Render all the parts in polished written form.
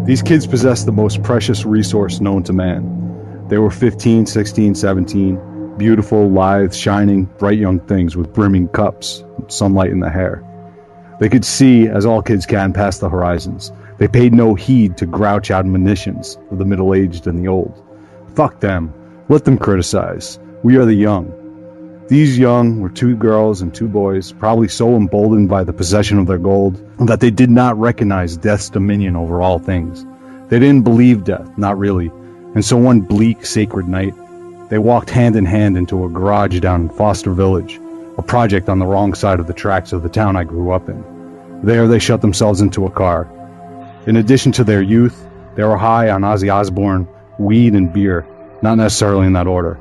These kids possessed the most precious resource known to man. They were 15, 16, 17, beautiful, lithe, shining, bright young things with brimming cups, sunlight in the hair. They could see, as all kids can, past the horizons. They paid no heed to grouch admonitions of the middle-aged and the old. Fuck them. Let them criticize. We are the young. These young were 2 girls and 2 boys, probably so emboldened by the possession of their gold that they did not recognize death's dominion over all things. They didn't believe death, not really. And so one bleak, sacred night, they walked hand in hand into a garage down in Foster Village, a project on the wrong side of the tracks of the town I grew up in. There they shut themselves into a car. In addition to their youth, they were high on Ozzy Osbourne, weed, and beer, not necessarily in that order.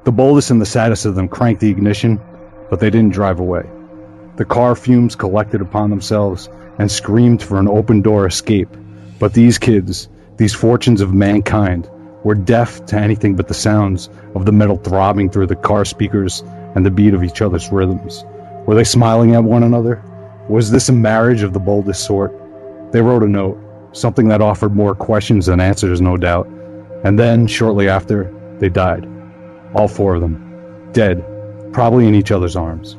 The boldest and the saddest of them cranked the ignition, but they didn't drive away. The car fumes collected upon themselves and screamed for an open-door escape. But these kids, these fortunes of mankind, were deaf to anything but the sounds of the metal throbbing through the car speakers and the beat of each other's rhythms. Were they smiling at one another? Was this a marriage of the boldest sort? They wrote a note, something that offered more questions than answers, no doubt. And then, shortly after, they died. All 4 of them. Dead. Probably in each other's arms.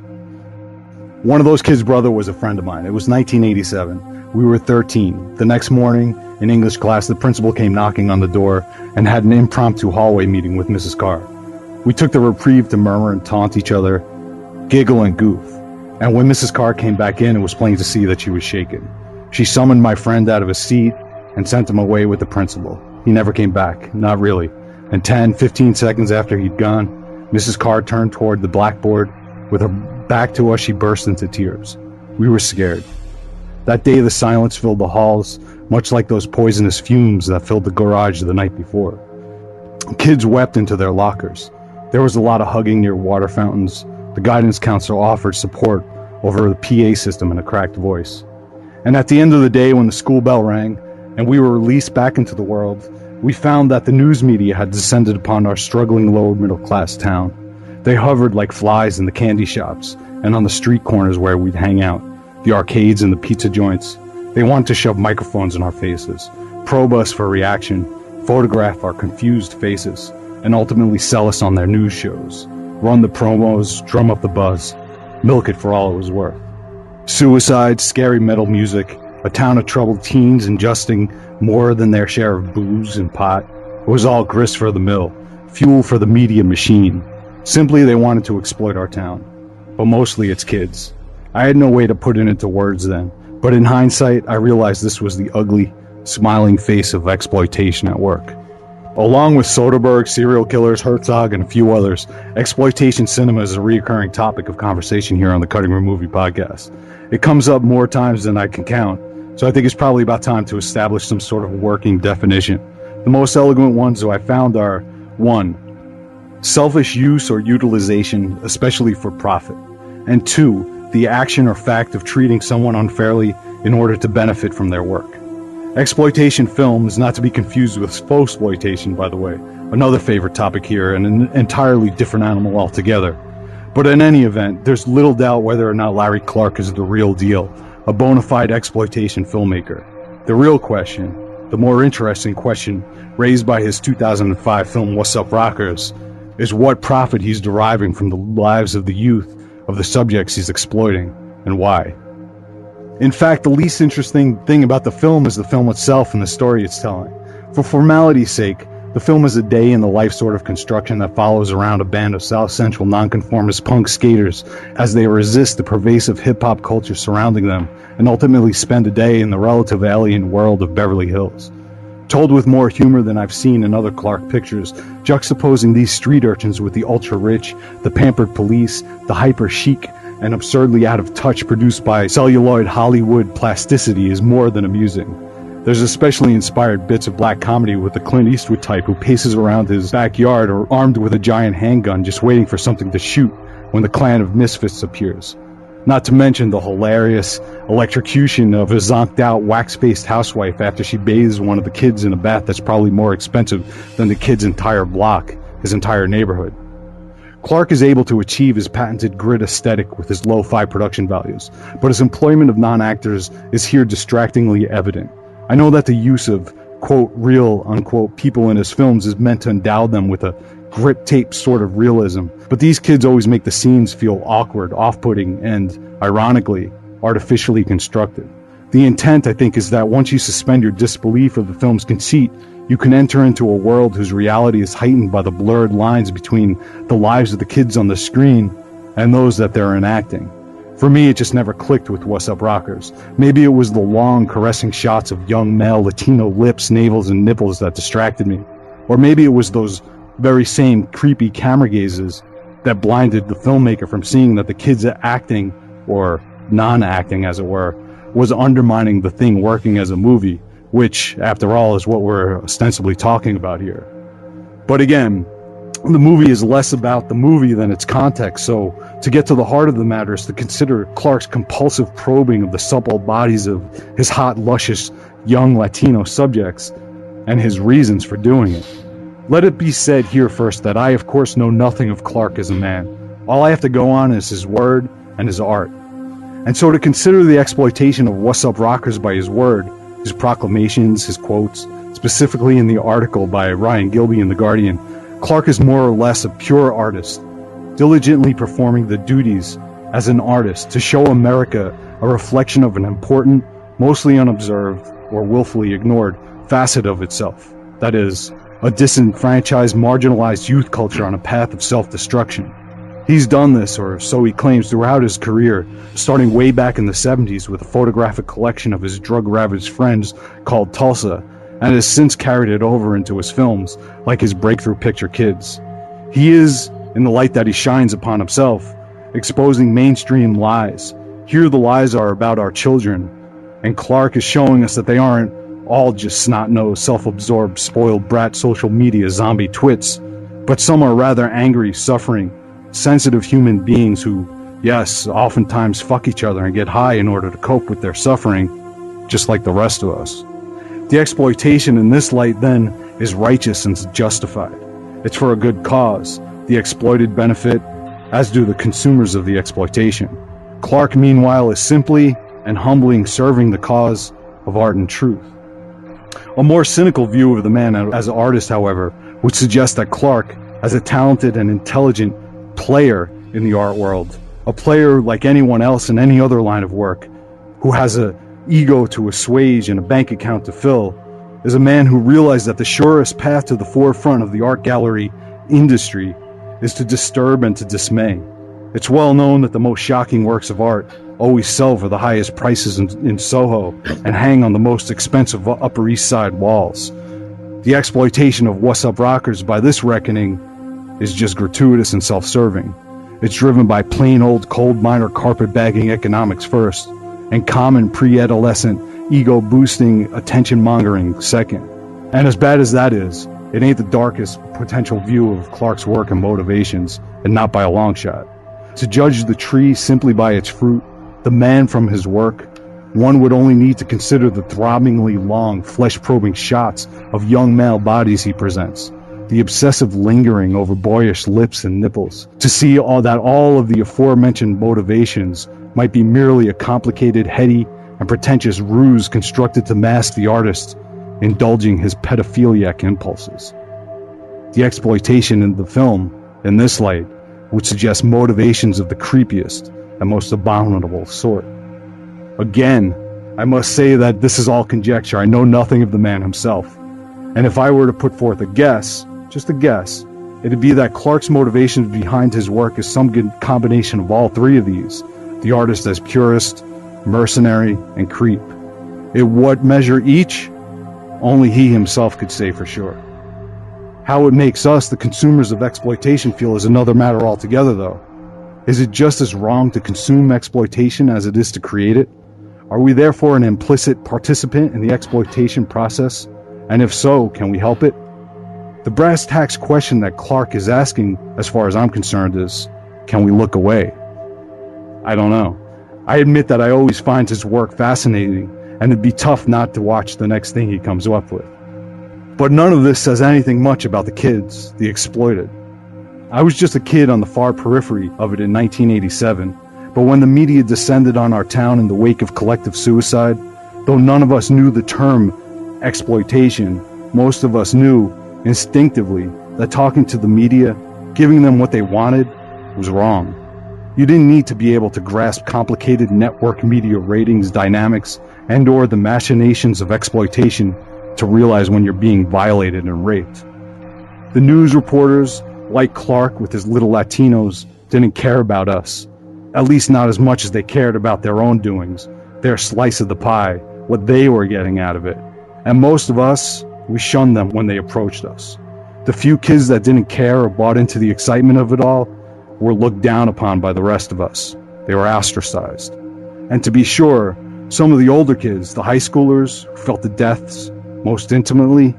One of those kids' brother was a friend of mine. It was 1987. We were 13. The next morning, in English class, the principal came knocking on the door and had an impromptu hallway meeting with Mrs. Carr. We took the reprieve to murmur and taunt each other, giggle and goof. And when Mrs. Carr came back in, it was plain to see that she was shaken. She summoned my friend out of his seat and sent him away with the principal. He never came back. Not really. And 10, 15 seconds after he'd gone, Mrs. Carr turned toward the blackboard. With her back to us, she burst into tears. We were scared. That day, the silence filled the halls, much like those poisonous fumes that filled the garage the night before. Kids wept into their lockers. There was a lot of hugging near water fountains. The guidance counselor offered support over the PA system in a cracked voice. And at the end of the day, when the school bell rang and we were released back into the world, we found that the news media had descended upon our struggling lower middle class town. They hovered like flies in the candy shops and on the street corners where we'd hang out, the arcades and the pizza joints. They wanted to shove microphones in our faces, probe us for reaction, photograph our confused faces, and ultimately sell us on their news shows, run the promos, drum up the buzz, milk it for all it was worth. Suicide, scary metal music, a town of troubled teens ingesting more than their share of booze and pot. It was all grist for the mill, fuel for the media machine. Simply, they wanted to exploit our town. But mostly it's kids. I had no way to put it into words then, but in hindsight, I realized this was the ugly, smiling face of exploitation at work. Along with Soderbergh, serial killers, Herzog, and a few others, exploitation cinema is a recurring topic of conversation here on the Cutting Room Movie Podcast. It comes up more times than I can count, so I think it's probably about time to establish some sort of working definition. The most elegant ones that I found are 1. Selfish use or utilization, especially for profit. And 2. The action or fact of treating someone unfairly in order to benefit from their work. Exploitation film is not to be confused with exploitation, by the way, another favorite topic here and an entirely different animal altogether. But in any event, there's little doubt whether or not Larry Clark is the real deal, a bona fide exploitation filmmaker. The real question, the more interesting question raised by his 2005 film Wassup Rockers, is what profit he's deriving from the lives of the youth of the subjects he's exploiting, and why. In fact, the least interesting thing about the film is the film itself and the story it's telling. For formality's sake, the film is a day in the life sort of construction that follows around a band of South Central nonconformist punk skaters as they resist the pervasive hip-hop culture surrounding them and ultimately spend a day in the relative alien world of Beverly Hills. Told with more humor than I've seen in other Clark pictures, juxtaposing these street urchins with the ultra-rich, the pampered police, the hyper-chic, and absurdly out of touch produced by celluloid Hollywood plasticity is more than amusing. There's especially inspired bits of black comedy with the Clint Eastwood type who paces around his backyard or armed with a giant handgun just waiting for something to shoot when the clan of misfits appears. Not to mention the hilarious electrocution of a zonked out wax-faced housewife after she bathes one of the kids in a bath that's probably more expensive than the kid's entire block, his entire neighborhood. Clark is able to achieve his patented grit aesthetic with his lo-fi production values, but his employment of non-actors is here distractingly evident. I know that the use of quote, real, unquote, people in his films is meant to endow them with a grip tape sort of realism. But these kids always make the scenes feel awkward, off-putting, and, ironically, artificially constructed. The intent, I think, is that once you suspend your disbelief of the film's conceit, you can enter into a world whose reality is heightened by the blurred lines between the lives of the kids on the screen and those that they're enacting. For me, it just never clicked with Wassup Rockers. Maybe it was the long, caressing shots of young male Latino lips, navels, and nipples that distracted me. Or maybe it was those very same creepy camera gazes that blinded the filmmaker from seeing that the kids acting, or non-acting as it were, was undermining the thing working as a movie, which, after all, is what we're ostensibly talking about here. But again, the movie is less about the movie than its context, so to get to the heart of the matter is to consider Clark's compulsive probing of the supple bodies of his hot, luscious, young Latino subjects, and his reasons for doing it. Let it be said here first that I, of course, know nothing of Clark as a man. All I have to go on is his word and his art. And so to consider the exploitation of Wassup Rockers by his word, his proclamations, his quotes, specifically in the article by Ryan Gilbey in The Guardian, Clark is more or less a pure artist, diligently performing the duties as an artist to show America a reflection of an important, mostly unobserved, or willfully ignored facet of itself. That is, a disenfranchised, marginalized youth culture on a path of self-destruction. He's done this, or so he claims, throughout his career, starting way back in the 70s with a photographic collection of his drug-ravaged friends called Tulsa, and has since carried it over into his films, like his breakthrough picture Kids. He is, in the light that he shines upon himself, exposing mainstream lies. Here the lies are about our children, and Clark is showing us that they aren't all just snot-nosed, self-absorbed, spoiled brat social media zombie twits, but some are rather angry, suffering, sensitive human beings who, yes, oftentimes fuck each other and get high in order to cope with their suffering, just like the rest of us. The exploitation in this light, then, is righteous and justified. It's for a good cause. The exploited benefit, as do the consumers of the exploitation. Clark, meanwhile, is simply and humbly serving the cause of art and truth. A more cynical view of the man as an artist, however, would suggest that Clark, as a talented and intelligent player in the art world, a player like anyone else in any other line of work, who has an ego to assuage and a bank account to fill, is a man who realized that the surest path to the forefront of the art gallery industry is to disturb and to dismay. It's well known that the most shocking works of art always sell for the highest prices in Soho and hang on the most expensive Upper East Side walls. The exploitation of Wassup Rockers, by this reckoning, is just gratuitous and self-serving. It's driven by plain old coal miner carpetbagging economics first, and common pre-adolescent ego-boosting attention-mongering second. And as bad as that is, it ain't the darkest potential view of Clark's work and motivations, and not by a long shot. To judge the tree simply by its fruit, the man from his work, one would only need to consider the throbbingly long, flesh-probing shots of young male bodies he presents, the obsessive lingering over boyish lips and nipples, to see all of the aforementioned motivations might be merely a complicated, heady, and pretentious ruse constructed to mask the artist indulging his pedophiliac impulses. The exploitation in the film, in this light, would suggest motivations of the creepiest and most abominable sort. Again, I must say that this is all conjecture. I know nothing of the man himself. And if I were to put forth a guess, just a guess, it'd be that Clark's motivations behind his work is some good combination of all three of these. The artist as purist, mercenary, and creep. In what measure each, only he himself could say for sure. How it makes us, the consumers of exploitation, feel is another matter altogether, though. Is it just as wrong to consume exploitation as it is to create it? Are we therefore an implicit participant in the exploitation process? And if so, can we help it? The brass tacks question that Clark is asking, as far as I'm concerned, is, can we look away? I don't know. I admit that I always find his work fascinating, and it'd be tough not to watch the next thing he comes up with. But none of this says anything much about the kids, the exploited. I was just a kid on the far periphery of it in 1987, but when the media descended on our town in the wake of collective suicide, though none of us knew the term exploitation, most of us knew instinctively that talking to the media, giving them what they wanted, was wrong. You didn't need to be able to grasp complicated network media ratings dynamics and or the machinations of exploitation to realize when you're being violated and raped. The news reporters, like Clark with his little Latinos, didn't care about us. At least not as much as they cared about their own doings, their slice of the pie, what they were getting out of it. And most of us, we shunned them when they approached us. The few kids that didn't care or bought into the excitement of it all were looked down upon by the rest of us. They were ostracized. And to be sure, some of the older kids, the high schoolers who felt the deaths most intimately,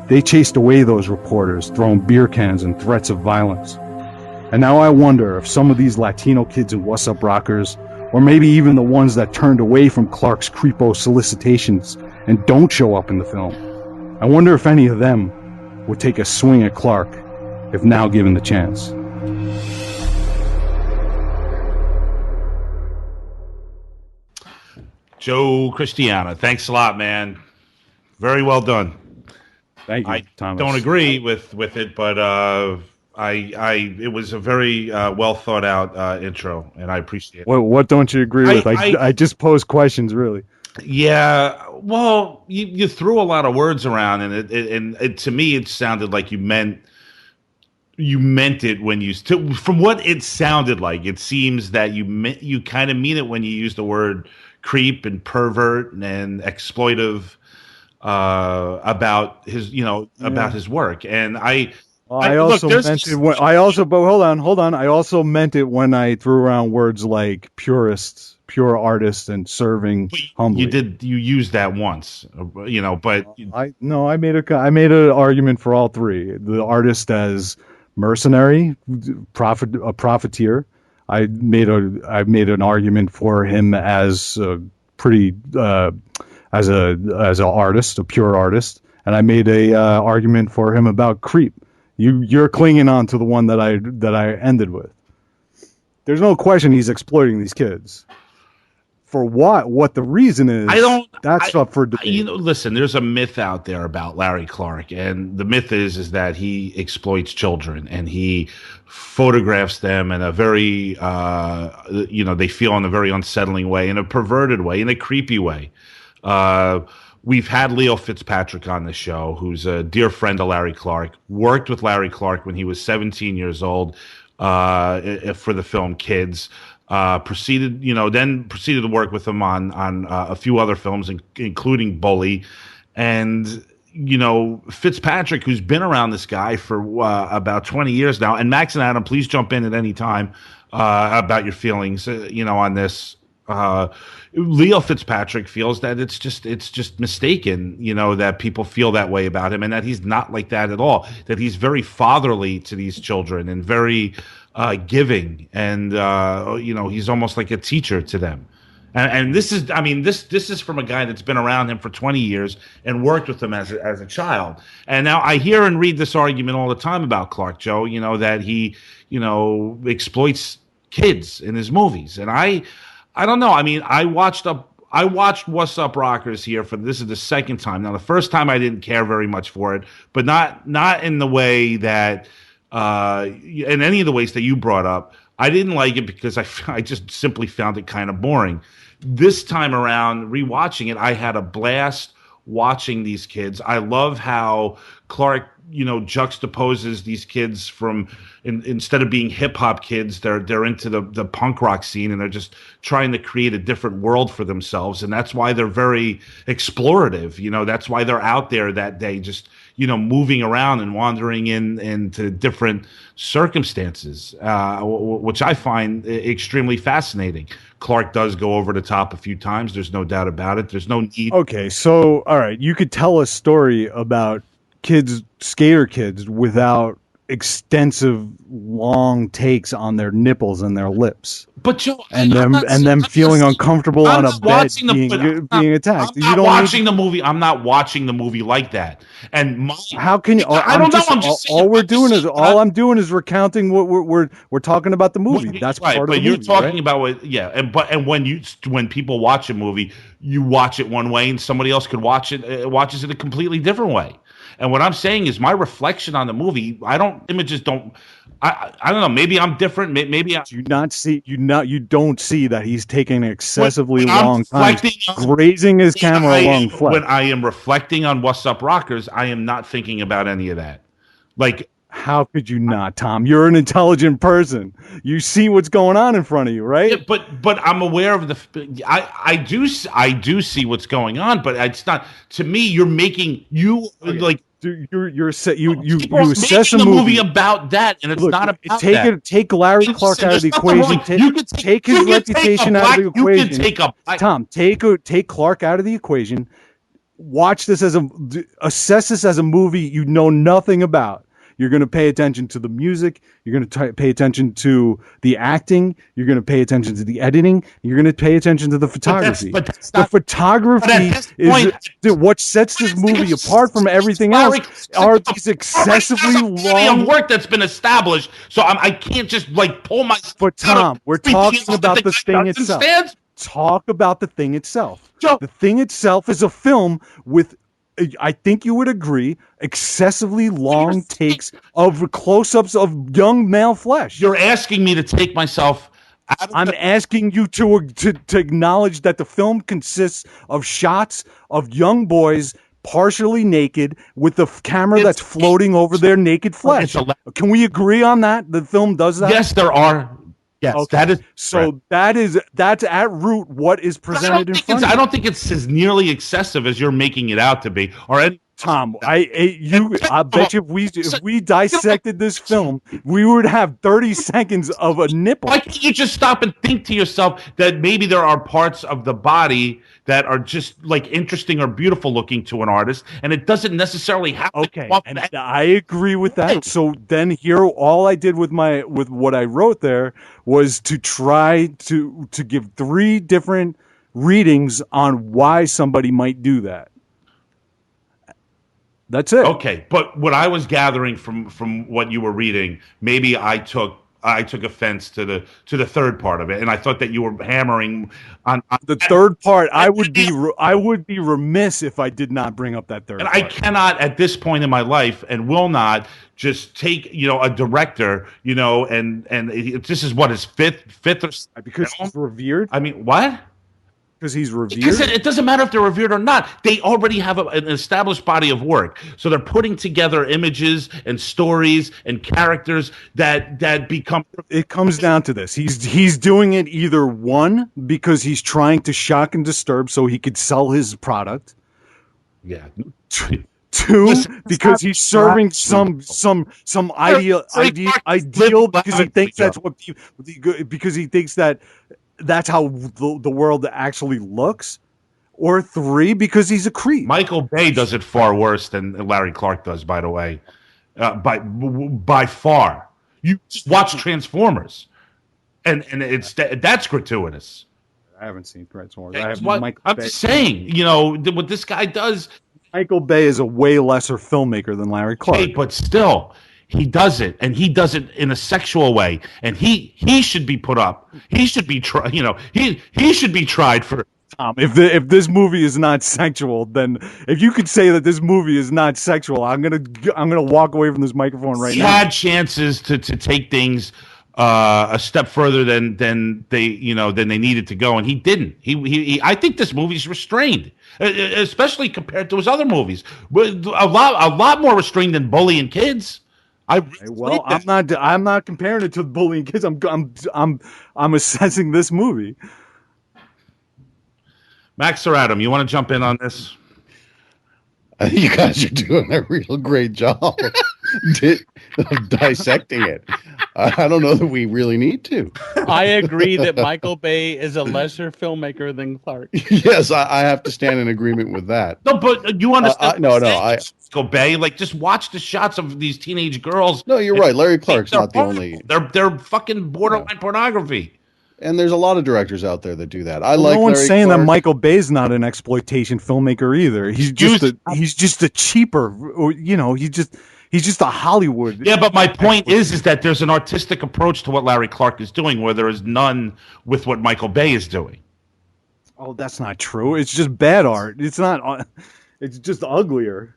they chased away those reporters, throwing beer cans and threats of violence. And now I wonder if some of these Latino kids and Wassup rockers, or maybe even the ones that turned away from Clark's creepo solicitations and don't show up in the film, I wonder if any of them would take a swing at Clark if now given the chance. Joe Christiana, thanks a lot, man. Very well done. Thank you, I Thomas. don't agree with it, but it was a very well thought out intro, and I appreciate it. What don't you agree with? I just pose questions, really. Yeah, well, you threw a lot of words around, and it to me it sounded like you meant it when you from what it sounded like. It seems that you kind of mean it when you use the word creep and pervert and exploitive about his about his work. And I also meant it when, but hold on, I also meant it when I threw around words like purist, pure artist, and serving humbly. You used that once, but I made an argument for all three. The artist as mercenary, a profiteer. I made an argument for him as as an artist, a pure artist, and I made a argument for him about creep. You're clinging on to the one that I ended with. There's no question he's exploiting these kids. For what the reason is, that's up for debate. Listen, there's a myth out there about Larry Clark, and the myth is that he exploits children and he photographs them in a very they feel in a very unsettling way, in a perverted way, in a creepy way. We've had Leo Fitzpatrick on the show, who's a dear friend of Larry Clark, worked with Larry Clark when he was 17 years old for the film Kids. Proceeded to work with him on a few other films, including Bully. And, Fitzpatrick, who's been around this guy for about 20 years now, and Max and Adam, please jump in at any time about your feelings, on this. Leo Fitzpatrick feels that it's just mistaken, that people feel that way about him, and that he's not like that at all, that he's very fatherly to these children and very giving, and he's almost like a teacher to them. And this is from a guy that's been around him for 20 years and worked with him as a child. And now I hear and read this argument all the time about Clark, Joe, that he exploits kids in his movies. And I don't know. I mean, I watched Wassup Rockers here this is the second time. Now, the first time I didn't care very much for it, but not in the way that in any of the ways that you brought up. I didn't like it because I just simply found it kind of boring. This time around, rewatching it, I had a blast watching these kids. I love how Clark, juxtaposes these kids from instead of being hip hop kids, they're into the punk rock scene, and they're just trying to create a different world for themselves. And that's why they're very explorative. That's why they're out there that day, just, moving around and wandering into different circumstances, which I find extremely fascinating. Clark does go over the top a few times. There's no doubt about it. There's no need. Okay. So, all right. You could tell a story about skater kids without extensive, long takes on their nipples and their lips, But Joe, and I'm them not, and them I'm feeling not, uncomfortable I'm on a not bed watching the. But being attacked. I'm You not don't need. watching the movie. I'm not watching the movie like that. And How can you? I I'm don't know. just I'm just saying. all we're I'm just doing saying. is all I'm doing is recounting what we're talking about the movie. That's Right, part of the but you're movie, right? talking about what, yeah, and when people watch a movie, you watch it one way, and somebody else could watches it a completely different way. And what I'm saying is, my reflection on the movie, images don't, I don't know, maybe I'm different, maybe I, Do you not see you don't see that he's taking excessively when I'm long times reflecting on grazing his camera along when flesh? I am reflecting on Wassup Rockers, I am not thinking about any of that. Like, How could you not, Tom? You're an intelligent person. You see what's going on in front of you, yeah, right? but I'm aware of the. I do see what's going on, but it's not, to me. You're making you Okay. like people are You assess making a the movie movie. about that, and it's Look, not about that. take Larry And Clark listen, out of there's the nothing wrong. equation. Take his You can take a reputation out of black the you can equation. take a black Tom, take Clark out of the equation. Watch this assess this as a movie you know nothing about. You're going to pay attention to the music. You're going to pay attention to the acting. You're going to pay attention to the editing. You're going to pay attention to the photography. but that's The not. But at photography this is point, what sets this movie apart from everything else. Are these excessively there's a body of long? work that's been established, so I can't just like pull myself But out of Tom, we're everything talking else that about the the guy thing does and itself. stands. Talk about the thing itself. Joe, The thing itself is a film with, I think you would agree, excessively long takes of close-ups of young male flesh. you're asking me to take myself out of I'm the. asking you to acknowledge that the film consists of shots of young boys partially naked with the camera that's floating over their naked flesh. Can we agree on that? The film does that? Yes, there are. Yes, Okay. that is So that's at root what is presented in front of you. I don't think it's as nearly excessive as you're making it out to be. Or any. Tom, I bet you if we dissected this film, we would have 30 seconds of a nipple. Why can't you just stop and think to yourself that maybe there are parts of the body that are just like interesting or beautiful looking to an artist, and it doesn't necessarily have to Okay, come up and I agree with that. So then here, all I did with what I wrote there was to try to give 3 different readings on why somebody might do that. That's it. Okay, but what I was gathering from what you were reading, maybe I took offense to the third part of it, and I thought that you were hammering on the third part. I would be remiss if I did not bring up that third. And part. I cannot at this point in my life, and will not, just take a director, and this is what, his fifth or because he's revered. I mean, what? Because he's revered. Because it doesn't matter if they're revered or not. They already have an established body of work, so they're putting together images and stories and characters that become. It comes down to this: he's doing it either one because he's trying to shock and disturb so he could sell his product. Yeah. Two, because he's serving some ideal because he thinks that's what people, because he thinks that's how the world actually looks, or 3, because he's a creep. Michael Bay does it far worse than Larry Clark does, by the way, by far. You just watch Transformers, and that's gratuitous. I haven't seen Transformers. I'm just saying, what this guy does. Michael Bay is a way lesser filmmaker than Larry Clark. Okay, but still, he does it, and he does it in a sexual way, and he should be put up. He should be tried. He should be tried for. Tom, if this movie is not sexual, then if you could say that this movie is not sexual, I'm gonna walk away from this microphone right now. He had chances to take things a step further than they needed to go, and he didn't. I think this movie's restrained, especially compared to his other movies. A lot more restrained than Bullying Kids. I'm not comparing it to Bullying Kids. I'm assessing this movie. Max or Adam, you want to jump in on this? I think you guys are doing a real great job of dissecting it. I don't know that we really need to. I agree that Michael Bay is a lesser filmmaker than Clark. Yes, I have to stand in agreement with that. No, but you understand. No. Michael Bay. Like, just watch the shots of these teenage girls. No, you're right. Larry Clark's They're not the horrible. only. They're fucking borderline pornography. And there's a lot of directors out there that do that. No one's saying that Michael Bay's not an exploitation filmmaker either. He's just a cheaper, or he's just a Hollywood. Yeah, but my point is that there's an artistic approach to what Larry Clark is doing, where there is none with what Michael Bay is doing. Oh, that's not true. It's just bad art. It's not. It's just uglier.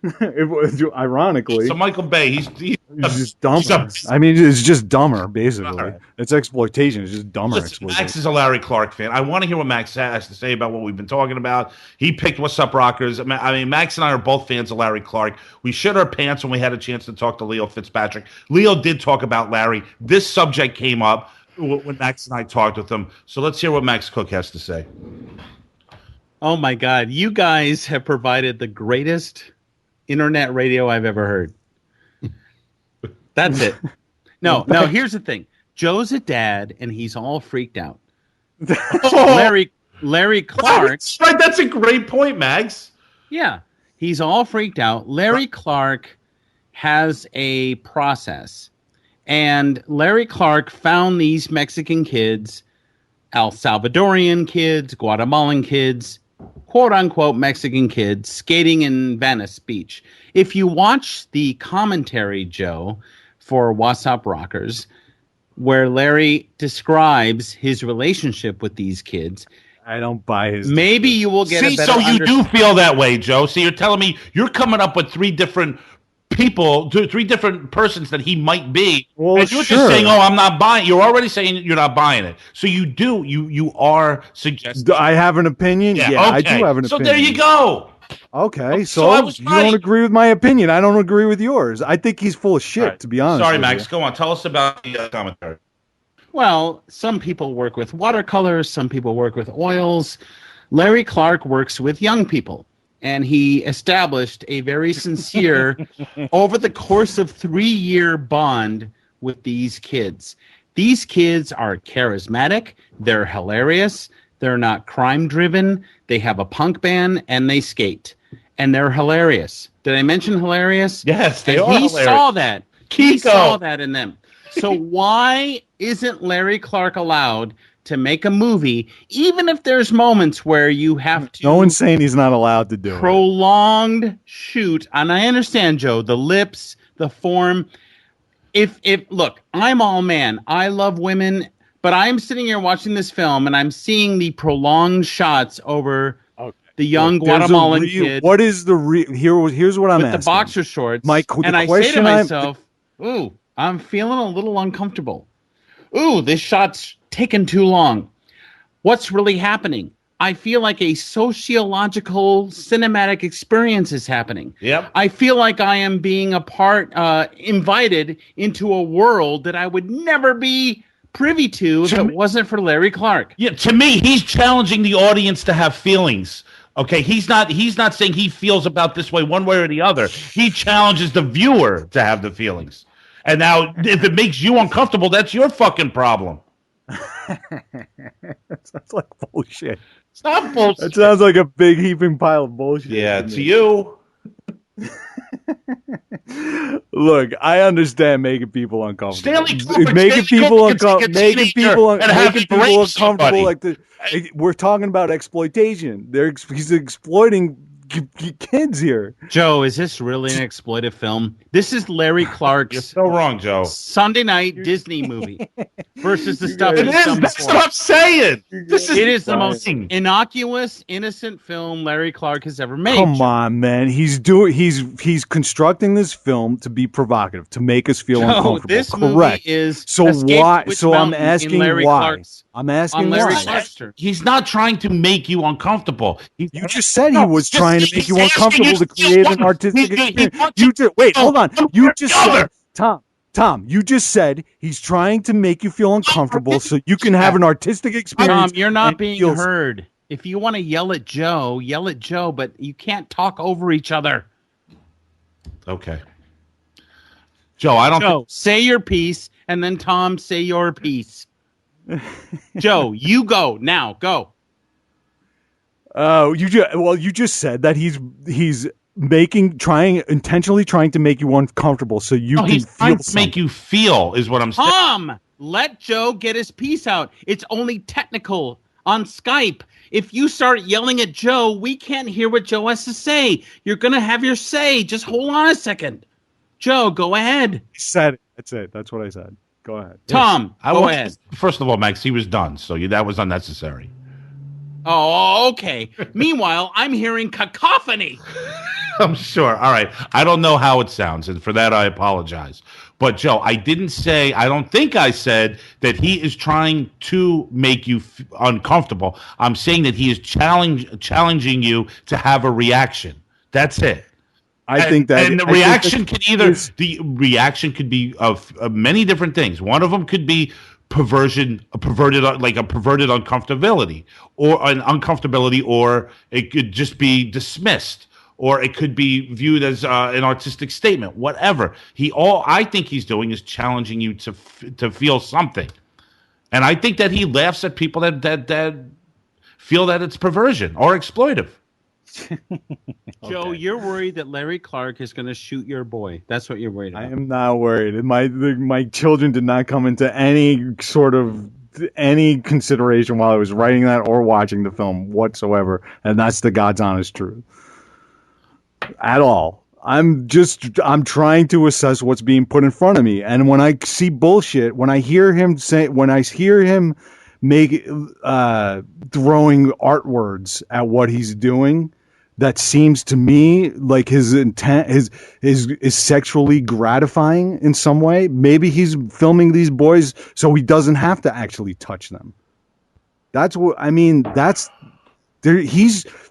Ironically, so Michael Bay, he's just dumber. I mean, it's just dumber. Basically, right. It's exploitation. It's just dumber. Exploitation. Max is a Larry Clark fan. I want to hear what Max has to say about what we've been talking about. He picked Wassup Rockers. I mean, Max and I are both fans of Larry Clark. We shit our pants when we had a chance to talk to Leo Fitzpatrick. Leo did talk about Larry. This subject came up when Max and I talked with him. So let's hear what Max Cook has to say. Oh my God, you guys have provided the greatest internet radio I've ever heard. That's it. No, here's the thing. Joe's a dad and he's all freaked out. Larry Clark. Right, that's a great point, Max. Yeah, he's all freaked out. Larry Clark has a process. And Larry Clark found these Mexican kids, El Salvadorian kids, Guatemalan kids, quote-unquote Mexican kids skating in Venice Beach. If you watch the commentary, Joe, for Wassup Rockers, where Larry describes his relationship with these kids, I don't buy his. Maybe you will get a better so you do feel that way, Joe. So you're telling me you're coming up with three different people, three different persons that he might be. Well, and you're just saying, "Oh, I'm not buying." You're already saying you're not buying it. So you are suggesting. I have an opinion. Yeah, okay. I do have an opinion. So there you go. Okay, so you don't agree with my opinion. I don't agree with yours. I think he's full of shit, to be honest. Sorry, Max. Go on. Tell us about the commentary. Well, some people work with watercolors. Some people work with oils. Larry Clark works with young people. And he established a very sincere, over the course of 3-year bond with these kids. These kids are charismatic. They're hilarious. They're not crime-driven. They have a punk band, and they skate. And they're hilarious. Did I mention hilarious? Yes, they and are hilarious. Saw that. Kiko. He saw that in them. So why isn't Larry Clark allowed to make a movie, even if there's moments where you have to... No one's saying he's not allowed to do it. Prolonged shoot. And I understand, Joe, the lips, the form. If look, I'm all man. I love women, but I'm sitting here watching this film and I'm seeing the prolonged shots over the young Guatemalan kid. What is the here's what I'm asking. With the boxer shorts. And I say to myself, ooh, I'm feeling a little uncomfortable. Ooh, this shot's taken too long. What's really happening? I feel like a sociological cinematic experience is happening. Yep. I feel like I am being invited into a world that I would never be privy to if it wasn't for Larry Clark. Yeah, to me, he's challenging the audience to have feelings. Okay, he's not saying he feels about this way one way or the other. He challenges the viewer to have the feelings. And now, if it makes you uncomfortable, that's your fucking problem. That sounds like bullshit. It's not bullshit. That sounds like a big heaping pile of bullshit. Yeah, to you. Look, I understand making people uncomfortable. Making people uncomfortable like this. We're talking about exploitation. He's exploiting kids here. Joe, is this really an exploitive film? This is Larry Clark's You're so wrong, Joe. Sunday night Disney movie versus the stuff it is. That's what I'm saying. It is the most innocuous, innocent film Larry Clark has ever made. Come on, man. He's constructing this film to be provocative, to make us feel uncomfortable. This correct. Movie is so why? So I'm asking why. I'm asking why. He's not trying to make you uncomfortable. You just said he was trying to make you uncomfortable to create an artistic experience. Wait, hold on. You just said, Tom, you just said he's trying to make you feel uncomfortable so you can have an artistic experience. Tom, you're not being heard. If you want to yell at Joe, but you can't talk over each other. Okay. Joe, say your piece, and then Tom, say your piece. Joe, you go now. Go. You just said that he's intentionally trying to make you uncomfortable so you No, can he's feel trying to something. make you feel is what I'm saying. Tom, let Joe get his piece out. It's only technical on Skype. If you start yelling at Joe, we can't hear what Joe has to say. You're going to have your say. Just hold on a second. Joe, go ahead. He said it. That's it. That's what I said. Go ahead. Tom, go ahead. First of all, Max, he was done, so that was unnecessary. Oh, okay. Meanwhile, I'm hearing cacophony. I'm sure. All right. I don't know how it sounds, and for that I apologize. But Joe, I don't think I said that he is trying to make you uncomfortable. I'm saying that he is challenging you to have a reaction. That's it. The reaction could be of many different things. One of them could be perverted uncomfortability, or it could just be dismissed, or it could be viewed as an artistic statement. Whatever I think he's doing is challenging you to feel something, and I think that he laughs at people that feel that it's perversion or exploitive. Joe, you're worried that Larry Clark is going to shoot your boy. That's what you're worried about. I am not worried. My children did not come into any consideration while I was writing that or watching the film whatsoever, and that's the God's honest truth. At all. I'm trying to assess what's being put in front of me, and when I see bullshit, when I hear him make throwing art words at what he's doing, that seems to me like his intent is sexually gratifying in some way. Maybe he's filming these boys so he doesn't have to actually touch them. That's what I mean.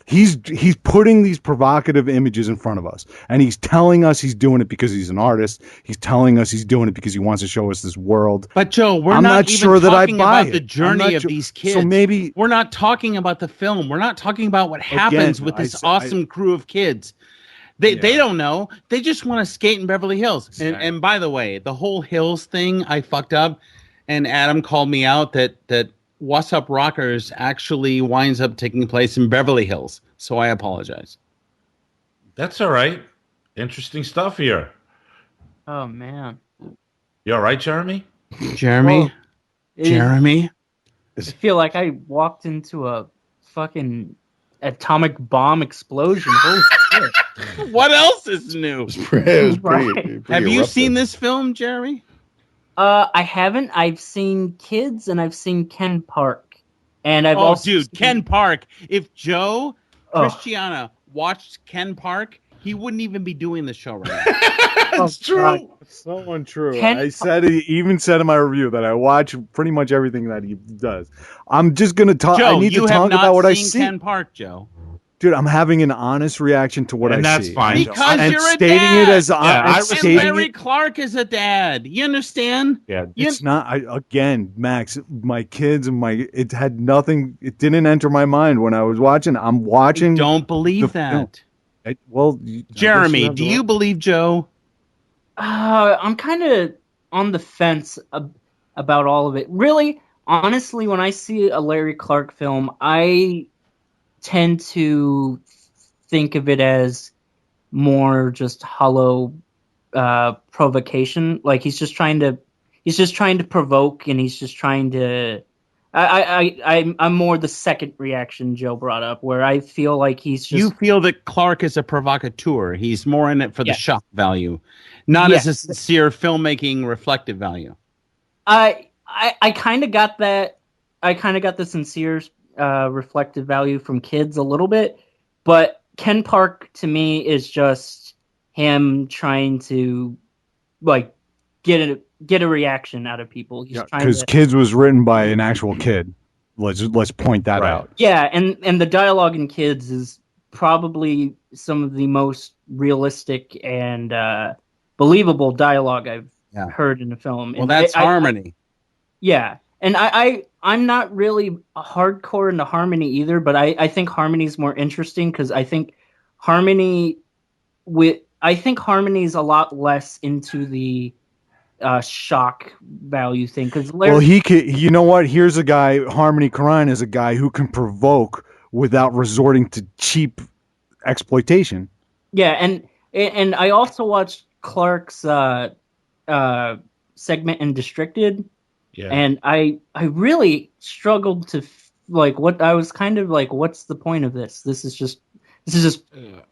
He's putting these provocative images in front of us, and he's telling us he's doing it because he's an artist. He's telling us he's doing it because he wants to show us this world. But Joe, we're I'm not even sure that I talking buy about the it. journey of these kids. So maybe we're not talking about the film. We're not talking about what happens with this awesome crew of kids. They don't know. They just want to skate in Beverly Hills. Exactly. And by the way, the whole Hills thing, I fucked up, and Adam called me out that Wassup Rockers actually winds up taking place in Beverly Hills. So I apologize. That's all right. Interesting stuff here. Oh, man. You all right, Jeremy? Jeremy? I feel like I walked into a fucking atomic bomb explosion. Holy shit. What else is new? It was pretty Have you eruptive. seen this film, Jeremy? I haven't. I've seen Kids and I've seen Ken Park. And I've also seen... Ken Park. If Joe Christiana watched Ken Park, he wouldn't even be doing the show right now. That's true. It's so untrue. He even said in my review that I watch pretty much everything that he does. I'm just gonna talk. Joe, I need to talk about what I see. Ken Park, Joe. Dude, I'm having an honest reaction to what I see. And that's fine. Because and you're a stating dad. it as And Larry Clark is a dad. You understand? Yeah, it's not. Again, Max, my kids and it had nothing. It didn't enter my mind when I was watching. I'm watching. I don't believe that. Jeremy, do you believe Joe? I'm kind of on the fence about all of it. Really, honestly, when I see a Larry Clark film, I tend to think of it as more just hollow provocation. Like he's just trying to provoke, and he's just trying to. I'm more the second reaction Joe brought up, where I feel like he's just. You feel that Clark is a provocateur. He's more in it for the shock value, not as a sincere filmmaking reflective value. I kind of got that. I kind of got the sincere reflective value from Kids a little bit, but Ken Park to me is just him trying to like get a reaction out of people. Because Kids was written by an actual kid. Let's point that out. Yeah, and the dialogue in Kids is probably some of the most realistic and believable dialogue I've heard in a film. Well, that's Harmony. And I'm not really hardcore into Harmony either, but I think Harmony's more interesting because I think Harmony's a lot less into the shock value thing. Well, he could. You know what? Here's a guy. Harmony Korine is a guy who can provoke without resorting to cheap exploitation. Yeah, and I also watched Clark's segment in Districted, Yeah. and I really struggled to like what I was kind of like, what's the point of this? This is just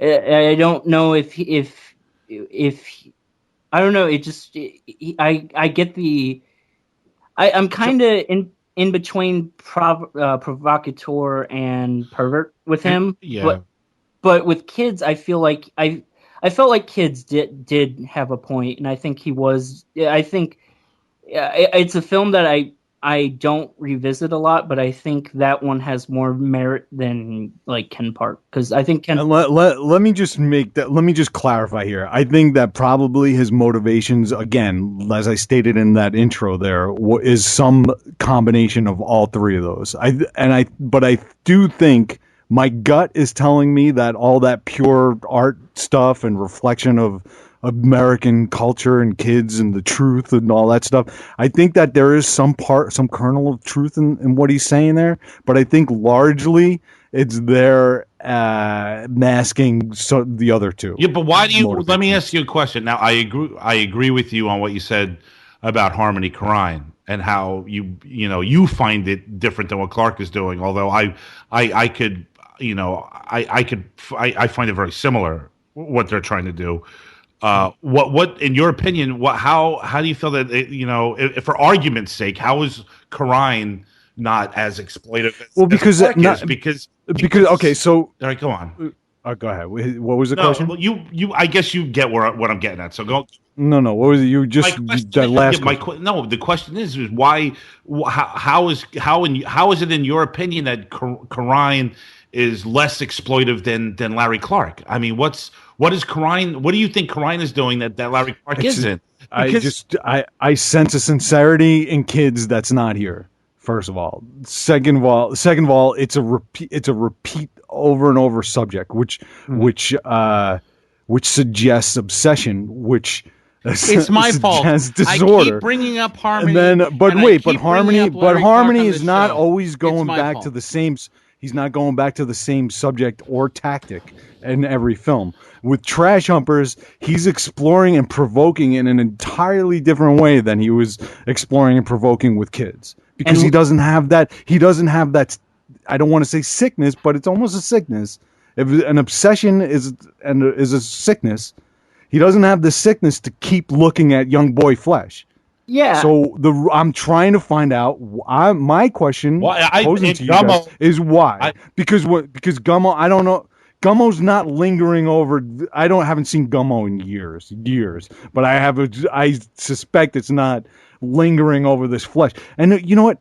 I don't know if I don't know. It just I get the I'm kind of in between provocateur and pervert with him, Yeah. but with kids, I feel like I felt like kids did have a point, and I think he was. I think it's a film that I don't revisit a lot, but I think that one has more merit than like Ken Park, because I think Ken. And let me just let me just clarify here. I think that probably his motivations, again, as I stated in that intro there, is some combination of all three of those. But I do think my gut is telling me that all that pure art stuff and reflection of American culture and kids and the truth and all that stuff. I think that there is some kernel of truth in what he's saying there, but I think largely it's there masking the other two. Yeah, but why do you? Let me ask you a question. Now, I agree with you on what you said about Harmony Korine and how you find it different than what Clark is doing. Although I could I find it very similar what they're trying to do. What in your opinion? How do you feel that if for argument's sake, how is Korine not as exploitive as because okay, so all right, go on. go ahead. What was the No, question? well, I guess you get what I'm getting at. So go. No. What was it? You just that last. No, the question is why? How is it in your opinion that Korine is less exploitive than Larry Clark? I mean, what is Korine? What do you think Korine is doing that Larry Clark isn't? I sense a sincerity in kids that's not here. First of all, second of all, it's a repeat over and over subject, which suggests obsession, which it's my fault. Disorder. I keep bringing up Harmony, and then, but Harmony is not show. always going back to the same. He's not going back to the same subject or tactic in every film. With Trash Humpers, he's exploring and provoking in an entirely different way than he was exploring and provoking with kids. Because he doesn't have that. He doesn't have that. I don't want to say sickness, but it's almost a sickness. If an obsession is a sickness, he doesn't have the sickness to keep looking at young boy flesh. Yeah. So I'm trying to find out. My question posing to you guys is why? Because Gummo, I don't know. Gummo's not lingering over. Haven't seen Gummo in years. But I suspect it's not lingering over this flesh. And you know what?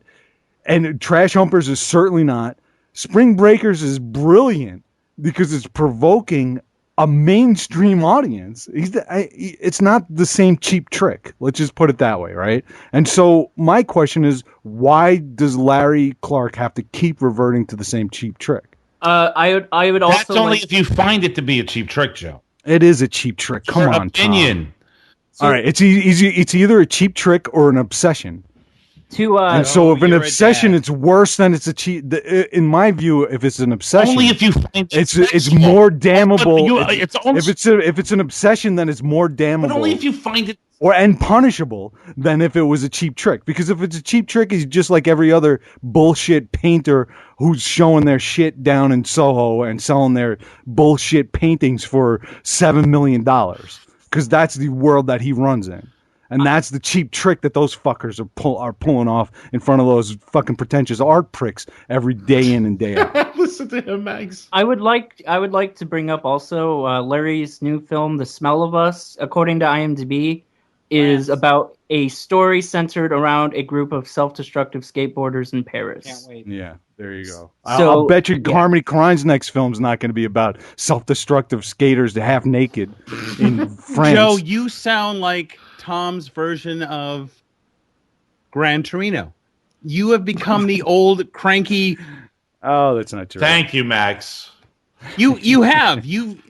And Trash Humpers is certainly not. Spring Breakers is brilliant because it's provoking a mainstream audience. It's not the same cheap trick. Let's just put it that way, right? And so my question is, why does Larry Clark have to keep reverting to the same cheap trick? I would also. That's only if you find it to be a cheap trick, Joe. It is a cheap trick. Come on, opinion. Tom. All right, it's either a cheap trick or an obsession. And so if an obsession, it's worse than it's a cheap. In my view, if it's an obsession, only if you find it's more damnable. If it's an obsession, then it's more damnable. But only if you find it and punishable than if it was a cheap trick. Because if it's a cheap trick, he's just like every other bullshit painter who's showing their shit down in Soho and selling their bullshit paintings for $7 million. Because that's the world that he runs in. And that's the cheap trick that those fuckers are pulling off in front of those fucking pretentious art pricks every day in and day out. Listen to him, Max. I would like to bring up also Larry's new film, The Smell of Us, according to IMDb, is about a story centered around a group of self-destructive skateboarders in Paris. Can't wait. Yeah, there you go. So, I'll bet you Harmony Korine's next film's not going to be about self-destructive skaters half naked in France. Joe, you sound like Tom's version of Gran Torino. You have become the old cranky. Oh, that's not true. Thank you, Max. You have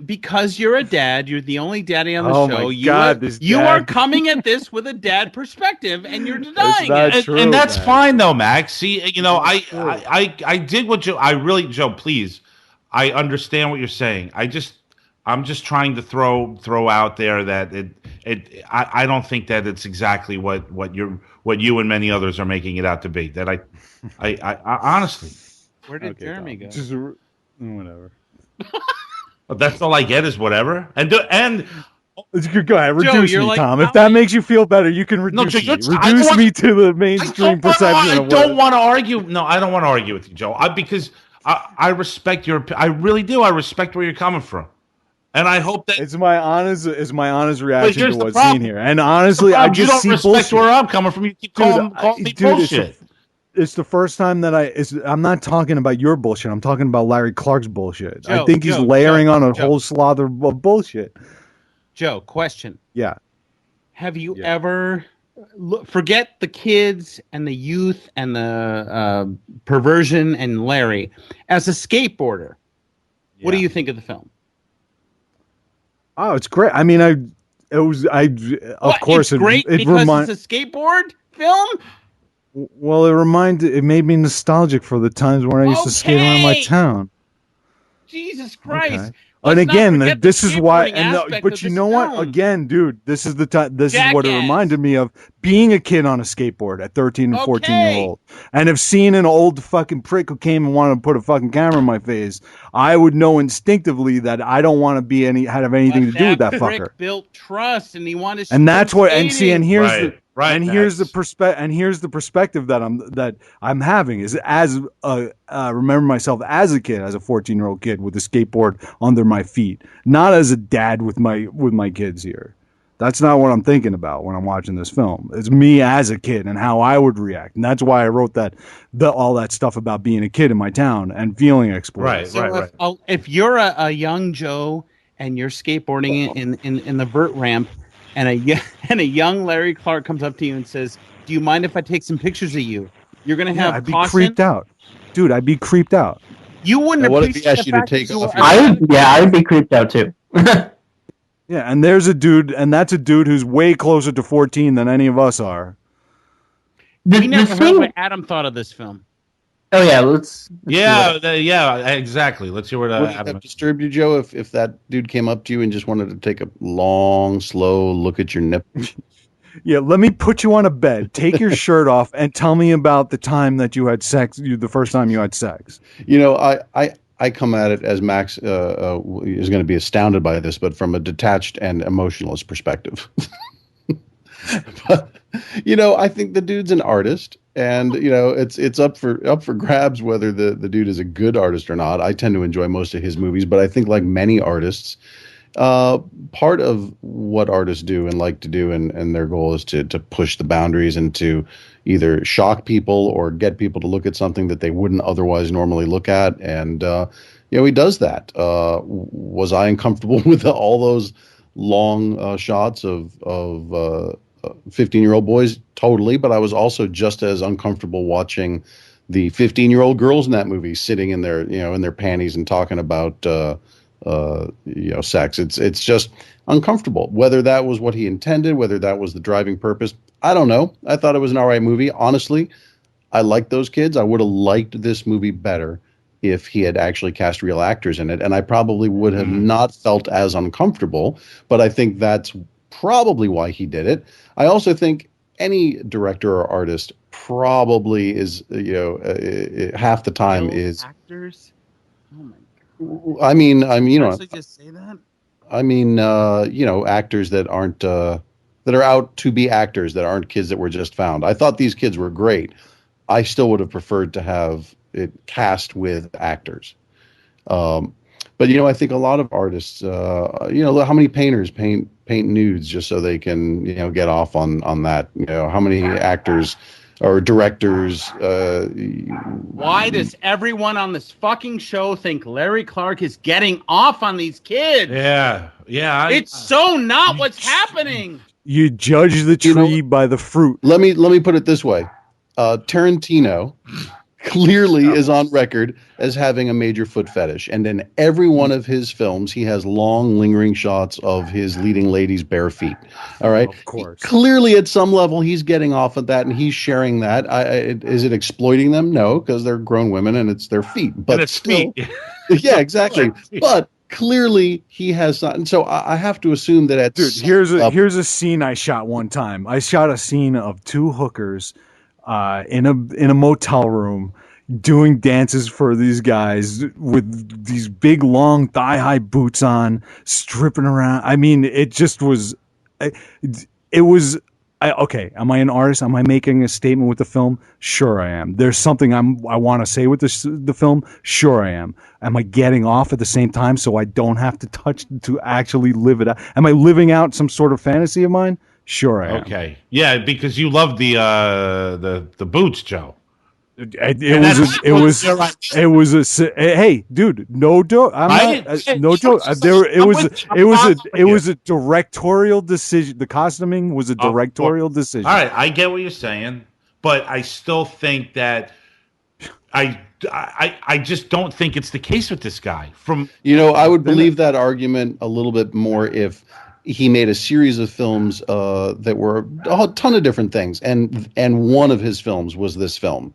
because you're a dad. You're the only daddy on the show. You are coming at this with a dad perspective, and you're denying it. And that's fine, though, Max. See, I did what Joe. Joe, please. I understand what you're saying. I'm just trying to throw out there that I don't think that it's exactly what you and many others are making it out to be. That I honestly, Where did Okay, Jeremy Tom. go? Just whatever. that's all I get is whatever. And Go ahead, Joe, reduce you're me, like Tom. If that Tommy. makes you feel better, you can no, reduce Joe, me. I don't Reduce want, me to the mainstream perception I of don't what. want to argue. No, I don't want to argue with you, Joe. Because I respect I really do. I respect where you're coming from, and I hope that. It's my honest But reaction to here's the what's seen problem. here. And Here's the honestly, I problem. You just don't see respect bullshit. where I'm coming from. You keep calling me bullshit. It's the first time that I'm not talking about your bullshit. I'm talking about Larry Clark's bullshit. I Joe, think he's Joe, layering Joe, on a Joe. whole slather of bullshit. Joe, question. Yeah. Have you Yeah. ever forget the kids and the youth and the perversion and Larry as a skateboarder? What do you think of the film? Oh, it's great. I mean, of course, it's great it because it's a skateboard film. Well, it made me nostalgic for the times when I used to skate around my town. Jesus Christ. Okay. And again, this is why. But you know what? Film. Again, dude, this is the time. This Jackass. is what it reminded me of being a kid on a skateboard at 13 and 14-year-old, and if seeing an old fucking prick who came and wanted to put a fucking camera in my face, I would know instinctively that I don't want to be have anything to do with that prick fucker. Built trust, and he wanted. And that's what. And see, and here's right. here's the perspective that I'm having is as remember myself as a kid, as a 14-year-old kid with a skateboard under my feet, not as a dad with my kids here. That's not what I'm thinking about when I'm watching this film. It's me as a kid and how I would react, and that's why I wrote all that stuff about being a kid in my town and feeling exploited. Right. If you're a young Joe and you're skateboarding in the vert ramp, and a young Larry Clark comes up to you and says, "Do you mind if I take some pictures of you?" You're gonna have I'd be caution. creeped out, dude. I'd be creeped out. You wouldn't What if he appreciate asked the you to fact take that you off were- your I'd be creeped out too. Yeah, and there's a dude, and that's a dude who's way closer to 14 than any of us are. We never heard what Adam thought of this film. Oh yeah, let's Yeah, exactly. Let's hear what Would it have disturbed you, Joe, if that dude came up to you and just wanted to take a long, slow look at your nipples? Yeah, let me put you on a bed, take your shirt off, and tell me about the time that you had sex. The first time you had sex. You know, I come at it as Max is going to be astounded by this, but from a detached and emotionalist perspective. But, you know, I think the dude's an artist, and you know, it's up for grabs whether the dude is a good artist or not. I tend to enjoy most of his movies, but I think like many artists, part of what artists do and like to do, and their goal is to push the boundaries and to either shock people or get people to look at something that they wouldn't otherwise normally look at. And you know, he does that. Was I uncomfortable with all those long shots of 15-year-old boys? Totally. But I was also just as uncomfortable watching the 15-year-old girls in that movie sitting in their panties and talking about sex. It's just uncomfortable. Whether that was what he intended, whether that was the driving purpose, I don't know. I thought it was an all right movie. Honestly, I liked those kids. I would have liked this movie better if he had actually cast real actors in it, and I probably would have not felt as uncomfortable. But I think that's probably why he did it. I also think any director or artist probably is, half the time is actors. Oh my god! I mean, just say that. I mean, actors that aren't that are out to be actors, that aren't kids that were just found. I thought these kids were great. I still would have preferred to have it cast with actors. But I think a lot of artists, how many painters paint nudes just so they can, get off on that. How many actors or directors? Why does everyone on this fucking show think Larry Clark is getting off on these kids? Yeah. It's so not what's happening. You judge the tree by the fruit. Let me put it this way: Tarantino clearly is on record as having a major foot fetish, and in every one of his films, he has long, lingering shots of his leading lady's bare feet. All right, of course. Clearly, at some level, he's getting off at that, and he's sharing that. Is it exploiting them? No, because they're grown women and it's their feet. But and it's still, feet. yeah, exactly. But clearly he has not. And so I have to assume that Dude, here's a scene I shot one time. I shot a scene of two hookers in a motel room doing dances for these guys with these big long thigh high boots on, stripping around. I mean, it just was. It was. Okay, am I an artist? Am I making a statement with the film? Sure, I am. There's something I want to say with the film. Sure, I am. Am I getting off at the same time so I don't have to touch to actually live it out? Am I living out some sort of fantasy of mine? Sure, I am. Okay, yeah, because you love the boots, Joe. It was a hey, dude, no joke. No joke. It was a directorial decision. The costuming was a directorial decision. All right, I get what you're saying, but I still think that I just don't think it's the case with this guy. I would believe that argument a little bit more if he made a series of films that were a ton of different things, and one of his films was this film.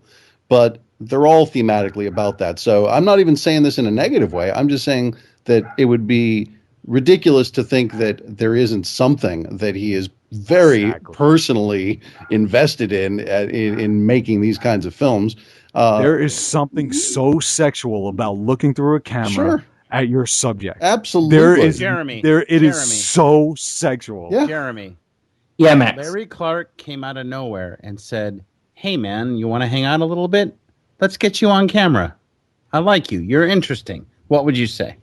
But they're all thematically about that. So I'm not even saying this in a negative way. I'm just saying that it would be ridiculous to think that there isn't something that he is very personally invested in making these kinds of films. There is something so sexual about looking through a camera at your subject. Absolutely. There is Jeremy. It is so sexual. Yeah. Jeremy. Yeah, Max. Larry Clark came out of nowhere and said, "Hey, man, you want to hang out a little bit? Let's get you on camera. I like you. You're interesting." What would you say?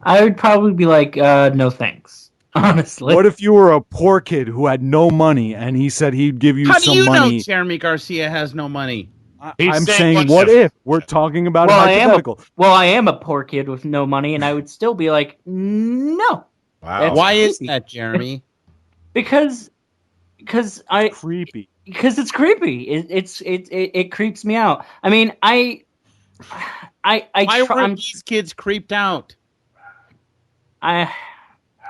I would probably be like, no thanks, honestly. What if you were a poor kid who had no money and he said he'd give you How some do you money? know Jeremy Garcia has no money? I'm saying, what if? We're talking about a hypothetical. I am a poor kid with no money, and I would still be like, no. Wow. Why is that, Jeremy? Because I Creepy. because it's creepy. It creeps me out. I mean, Why were these kids creeped out? I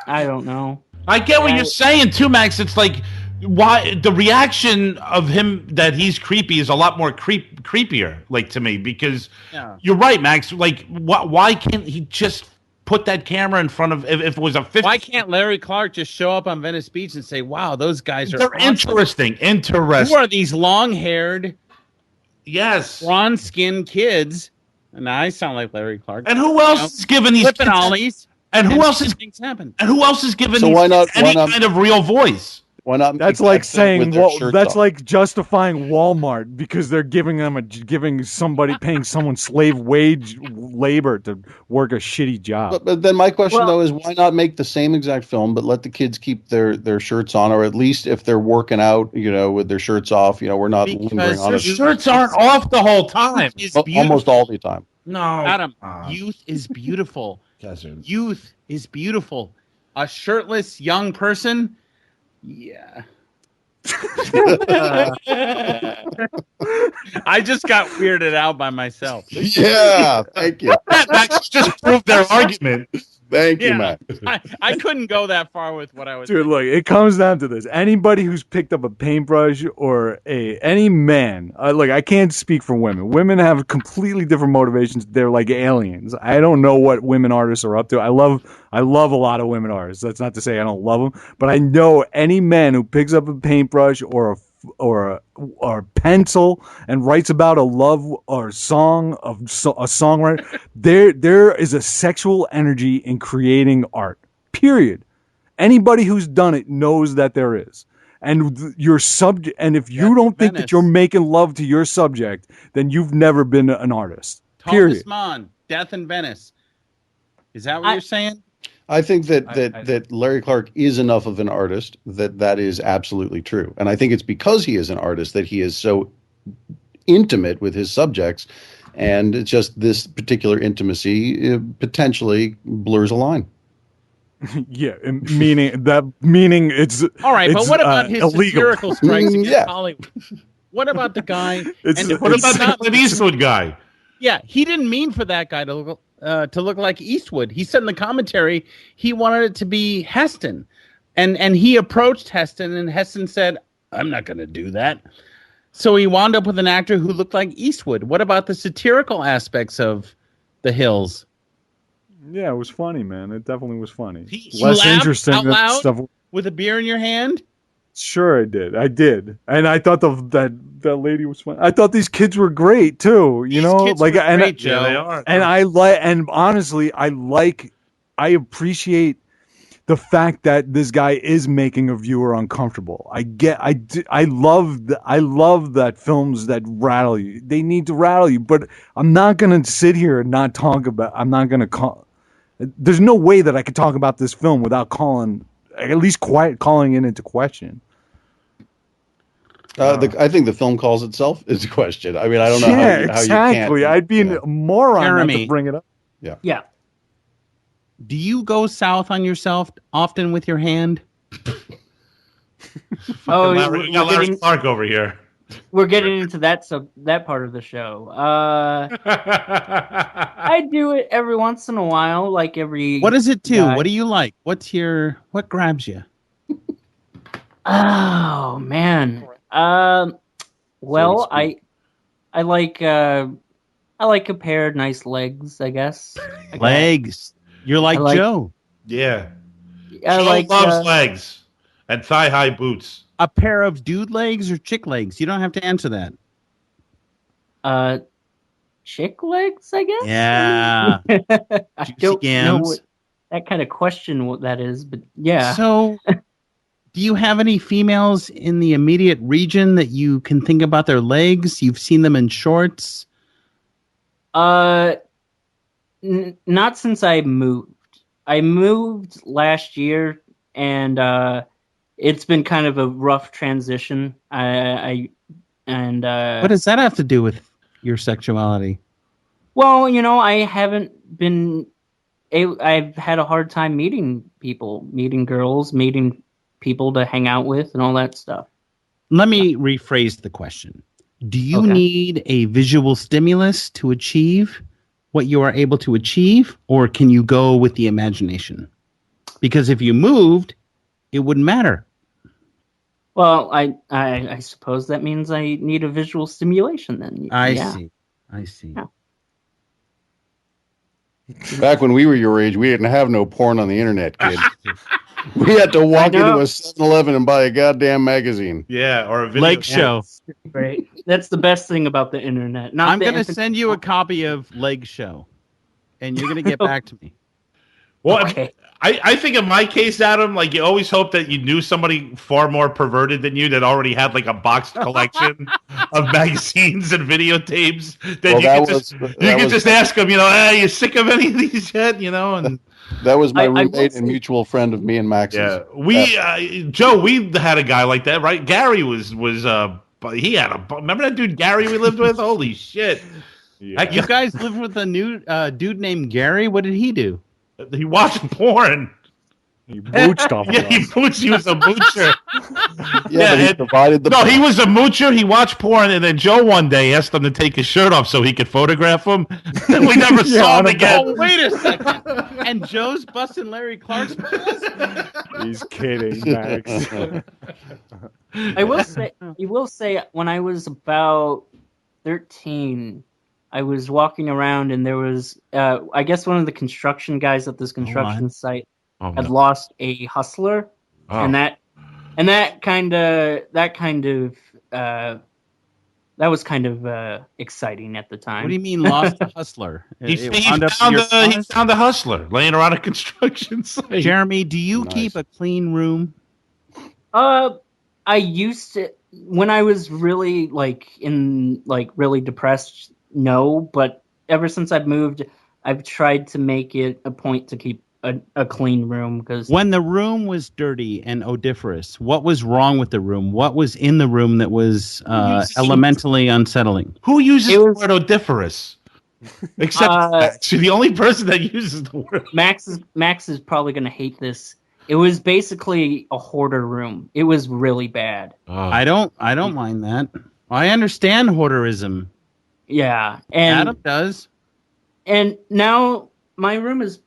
don't know. I get what you're saying too, Max. It's like why the reaction of him that he's creepy is a lot more creepier, like to me, because you're right, Max. Like, why can't he just put that camera in front of if it was a 50? Why can't Larry Clark just show up on Venice Beach and say, "Wow, those guys are interesting. Who are these long-haired, bronze-skinned kids?" And I sound like Larry Clark. And who else is giving these flipping ollies? And who else is things happen? And who else is giving So these why not- any why not- kind of real voice? Why not? That's like saying like justifying Walmart because they're giving somebody paying someone slave wage labor to work a shitty job. But then my question though is why not make the same exact film but let the kids keep their shirts on, or at least if they're working out, with their shirts off, we're not lingering on Their it. shirts aren't off the whole time. Almost all the time. No, Adam, youth is beautiful. Youth is beautiful. A shirtless young person. Yeah. I just got weirded out by myself. Yeah, thank you. Max just proved their argument. Thank you, Matt. I couldn't go that far with what I was. Dude, look, it comes down to this. Anybody who's picked up a paintbrush or any man, look, I can't speak for women. Women have completely different motivations. They're like aliens. I don't know what women artists are up to. I love a lot of women artists. That's not to say I don't love them, but I know any man who picks up a paintbrush or a pencil and writes about a love or song of a songwriter, there is a sexual energy in creating art. Period. Anybody who's done it knows that there is. And your subject, and if you don't think that you're making love to your subject, then you've never been an artist. Period. Thomas Mann, Death in Venice. Is that what you're saying? I think that Larry Clark is enough of an artist that is absolutely true. And I think it's because he is an artist that he is so intimate with his subjects. And it's just this particular intimacy potentially blurs a line. Yeah, meaning it's all right. But what about his illegal satirical strikes against Hollywood? What about the guy? What about the Clint Eastwood guy? Yeah, he didn't mean for that guy to look like Eastwood. He said in the commentary he wanted it to be Heston, and he approached Heston, and Heston said, "I'm not going to do that." So he wound up with an actor who looked like Eastwood. What about the satirical aspects of The Hills? Yeah, it was funny, man. It definitely was funny. You Less laughed interesting out than loud? stuff. With a beer in your hand? Sure, I did, and I thought that lady was funny. I thought these kids were great too. You These know, kids like were and great, Yeah, they Joe. are. and and honestly, I appreciate the fact that this guy is making a viewer uncomfortable. I love that films that rattle you. They need to rattle you, but I'm not gonna sit here and not talk about. I'm not gonna call. There's no way that I could talk about this film without at least calling it into question. I think the film calls itself is a question. I mean, I don't know Yeah, how you can't. exactly. I'd be a moron not Jeremy. to bring it up. Yeah. Do you go south on yourself often with your hand? Oh, Larry, we got Larry Clark over here. we're getting into that part of the show. I do it every once in a while, like every. What does it do? guy. What do you like? What grabs you? Oh man. Well, I like a pair of nice legs, I guess. Legs. You're like, I like- Joe. Yeah. I Joe like loves legs and thigh-high boots. A pair of dude legs or chick legs? You don't have to answer that. chick legs, I guess. Yeah. I Juicy don't know gams. what that kind of question what that is, but yeah. So, do you have any females in the immediate region that you can think about their legs? You've seen them in shorts? Not since I moved. I moved last year, and it's been kind of a rough transition. What does that have to do with your sexuality? Well, I haven't been. I've had a hard time meeting people, meeting girls, meeting people to hang out with, and all that stuff. Let me rephrase the question. Do you Okay. need a visual stimulus to achieve what you are able to achieve, or can you go with the imagination? Because if you moved, it wouldn't matter. Well, I suppose that means I need a visual stimulation then. I Yeah. see. Yeah. Back when we were your age, we didn't have no porn on the internet, kid. We had to walk I know. into a 7-Eleven and buy a goddamn magazine. Yeah, or a video. Leg show. Right. That's the best thing about the internet. Not I'm the going to infinite- send you a copy of Leg Show, and you're going to get back to me. Well, Okay. I think in my case, Adam, like you always hope that you knew somebody far more perverted than you that already had like a boxed collection of magazines and videotapes. Then Well, you that could was- just that was- just ask them, hey, you sick of any of these yet? And That was my I will roommate say- and mutual friend of me and Max's. yeah, Joe, we had a guy like that, right? Gary was he had remember that dude Gary we lived with? Holy shit! Yeah. You guys lived with a new dude named Gary. What did he do? He watched porn. He booched off Yeah, of he us. mooched. He was a moocher. Yeah, but he and- provided the. No, he was a moocher. He watched porn, and then Joe one day asked him to take his shirt off so he could photograph him. And we never Yeah, saw on him a again. Oh, wait a second. And Joe's busting Larry Clark's balls? He's kidding, Max. I will say when I was about 13, I was walking around and there was I guess one of the construction guys at this construction site Oh, had no. lost a hustler, Oh. and that kind of that was kind of exciting at the time. What do you mean lost a hustler? He, It he wound up in found your he closet? found a hustler laying around a construction site. Jeremy, do you Nice. keep a clean room? I used to when I was really really depressed. No, but ever since I've moved, I've tried to make it a point to keep a clean room because When the room was dirty and odoriferous, what was wrong with the room? What was in the room that was elementally unsettling? Who uses It the was- word odoriferous? Except Max. You're the only person that uses the word. Max is probably going to hate this. It was basically a hoarder room. It was really bad. I don't mind that. I understand hoarderism. Yeah, and Adam does. and now my room is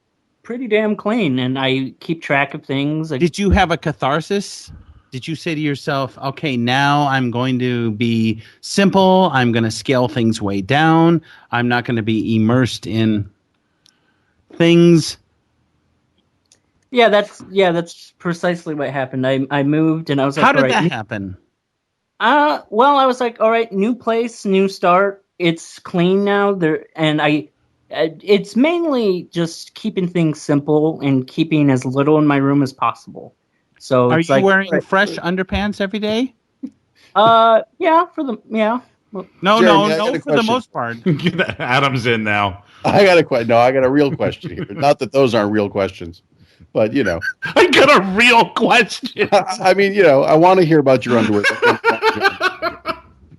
pretty damn clean, and I keep track of things. Did you have a catharsis? Did you say to yourself, okay, now I'm going to be simple. I'm going to scale things way down. I'm not going to be immersed in things? Yeah, that's precisely what happened. I moved and I was like, How did all right, that happen? well, I was like, all right, new place, new start. It's clean now. It's mainly just keeping things simple and keeping as little in my room as possible. So Are it's you like, wearing right, fresh underpants every day? yeah. No, Jeremy, I got no, a for the question. most part. Adam's in now. I got a No, I got a real question here. Not that those aren't real questions, but I got a real question. I mean, I want to hear about your underwear.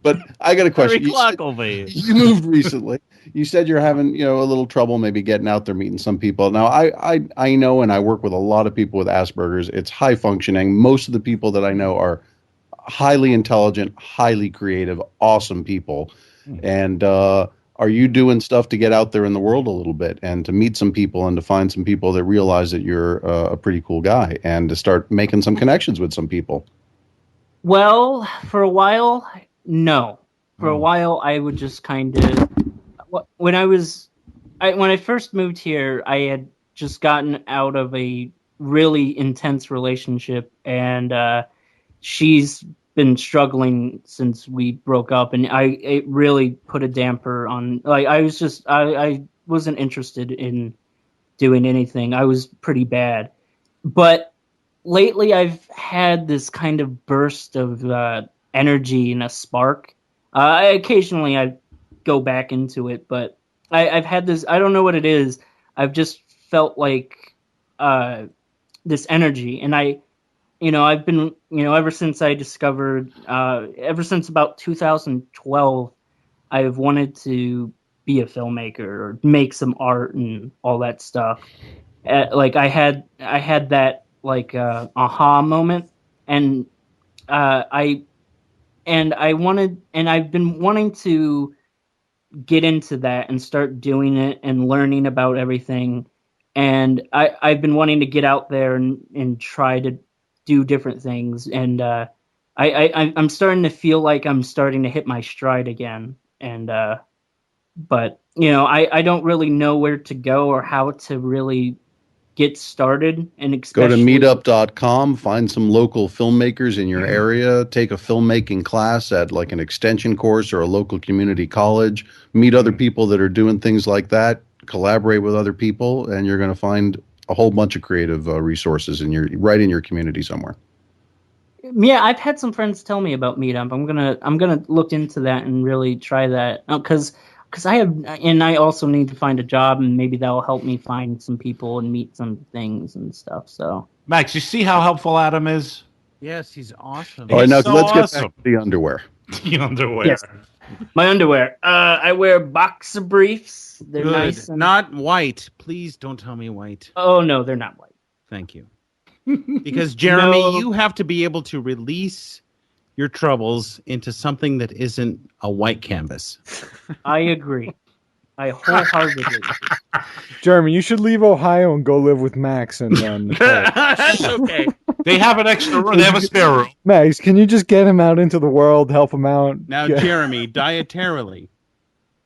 But I got a question. You moved recently. You said you're having, a little trouble maybe getting out there meeting some people. Now, I know, and I work with a lot of people with Asperger's. It's high functioning. Most of the people that I know are highly intelligent, highly creative, awesome people. And are you doing stuff to get out there in the world a little bit and to meet some people and to find some people that realize that you're a pretty cool guy and to start making some connections with some people? Well, for a while, no. For a while, I would just kind of when I first moved here, I had just gotten out of a really intense relationship, and she's been struggling since we broke up, and it really put a damper on. Like I wasn't interested in doing anything. I was pretty bad, but lately I've had this kind of burst of energy and a spark. Occasionally I go back into it, but I've had this. I don't know what it is. I've just felt like this energy, and I've been, ever since I discovered, ever since about 2012, I've wanted to be a filmmaker or make some art and all that stuff. Like I had that like aha moment, and I wanted, and I've been wanting to get into that and start doing it and learning about everything. And I've been wanting to get out there and try to do different things. And I'm starting to feel like I'm starting to hit my stride again. And but I don't really know where to go or how to really get started. And Go to especially meetup.com, find some local filmmakers in your area, take a filmmaking class at like an extension course or a local community college, meet other people that are doing things like that, collaborate with other people, and you're going to find a whole bunch of creative resources right in your community somewhere. Yeah, I've had some friends tell me about Meetup. I'm gonna look into that and really try that because I also need to find a job, and maybe that'll help me find some people and meet some things and stuff. So Max, you see how helpful Adam is? Yes, he's awesome. All right, now so let's get awesome. back to the underwear. The underwear. Yes. My underwear. I wear boxer briefs. They're Good. nice. Not white. Please don't tell me white. Oh no, they're not white. Thank you. Because Jeremy, No. you have to be able to release your troubles into something that isn't a white canvas. I agree. I wholeheartedly. Jeremy, you should leave Ohio and go live with Max and Nicole. That's okay. They have an extra room. They have a spare room. Max, can you just get him out into the world, help him out? Now, Yeah. Jeremy, dietarily,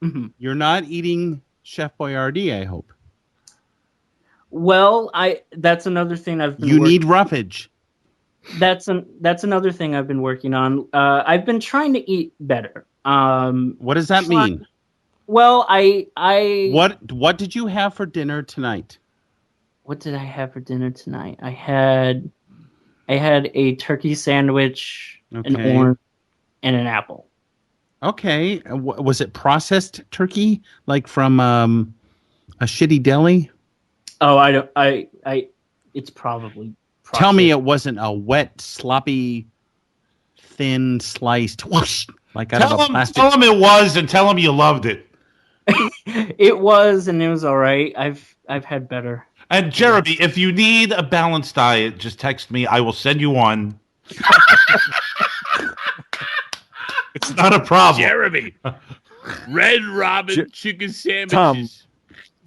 Mhm. you're not eating Chef Boyardee, I hope. Well, that's another thing I've been You need roughage. that's another thing I've been working on. I've been trying to eat better. What does that mean? Well, What did you have for dinner tonight? What did I have for dinner tonight? I had a turkey sandwich, an Okay. orange, and an apple. Okay. Was it processed turkey, like from a shitty deli? Oh, I don't. It's probably. Tell me processed. it wasn't a wet, sloppy, thin sliced whoosh, like out of a plastic. Tell him it was, and tell him you loved it. It was, and it was all right. I've had better. And Jeremy, if you need a balanced diet, just text me. I will send you one. It's not a problem. Jeremy, Red Robin chicken sandwiches. Tom, would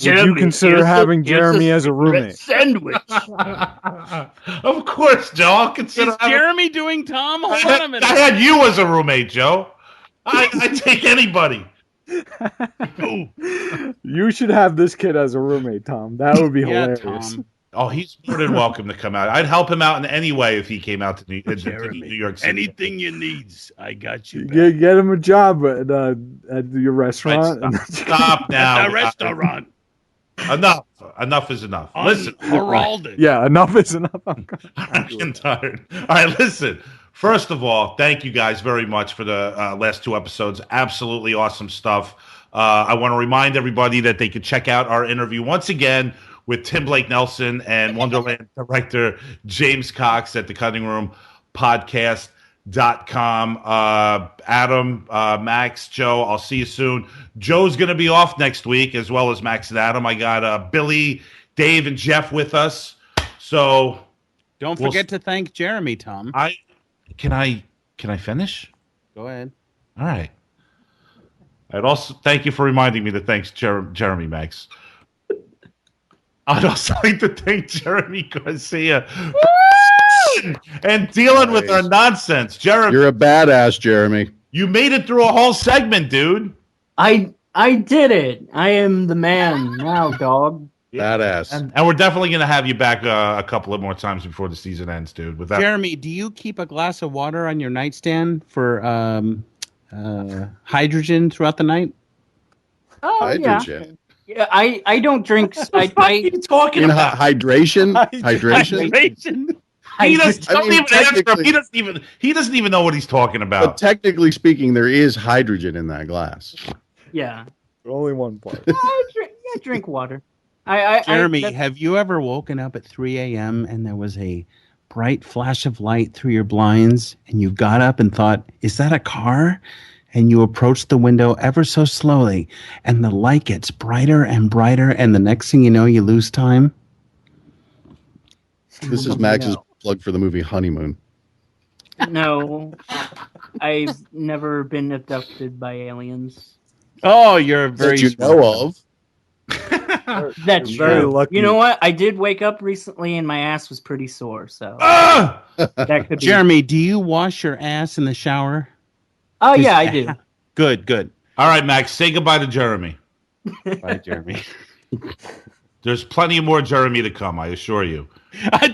you Jeremy, consider here's having here's Jeremy as a secret roommate? sandwich? Of course, Joe. I'll consider. Is Jeremy doing Tom? Hold on a I minute. had you as a roommate, Joe. I take anybody. You should have this kid as a roommate, Tom. That would be Yeah, hilarious. Tom. Oh, he's more than welcome to come out. I'd help him out in any way if he came out to New Jeremy, York City. anything you needs, I got you. Get him a job at your restaurant. Right, stop now. At the restaurant. Enough is enough. Listen. Heralded. Yeah, enough is enough. I'm getting tired. All right, listen. First of all, thank you guys very much for the last 2 episodes. Absolutely awesome stuff. I want to remind everybody that they could check out our interview once again with Tim Blake Nelson and Wonderland director James Cox at the Cutting Room Podcast.com. Adam, Max, Joe, I'll see you soon. Joe's going to be off next week, as well as Max and Adam. I got Billy, Dave, and Jeff with us. So Don't forget to thank Jeremy, Tom. Can I finish? Go ahead. All right. I'd also thank you for reminding me to thank Jeremy, Max. I'd also like to thank Jeremy Garcia and dealing with our nonsense. Jeremy, You're a badass, Jeremy. you made it through a whole segment, dude. I did it. I am the man now, dog. Badass. And we're definitely going to have you back a couple of more times before the season ends, dude. With that, Jeremy, do you keep a glass of water on your nightstand for hydrogen throughout the night? Oh Hydrogen. yeah. I don't drink. what are you talking In about? hydration? Hydration? Hydration. He doesn't, I mean, even answer him. technically- He doesn't even know what he's talking But about. technically speaking, there is hydrogen in that glass. Yeah. Only one part. I drink water. Jeremy, that's- have you ever woken up at 3 a.m. and there was a bright flash of light through your blinds and you got up and thought, is that a car? And you approached the window ever so slowly and the light gets brighter and brighter and the next thing you know, you lose time? This is Max's plug for the movie Honeymoon. No, I've never been abducted by aliens. Oh, you're very That you smart. know of. That's Very true. lucky. You know what? I did wake up recently and my ass was pretty sore. So Ah! that could be. Jeremy, do you wash your ass in the shower? Oh yeah, I do. Good. All right, Max, say goodbye to Jeremy. Bye, Jeremy. There's plenty more Jeremy to come, I assure you.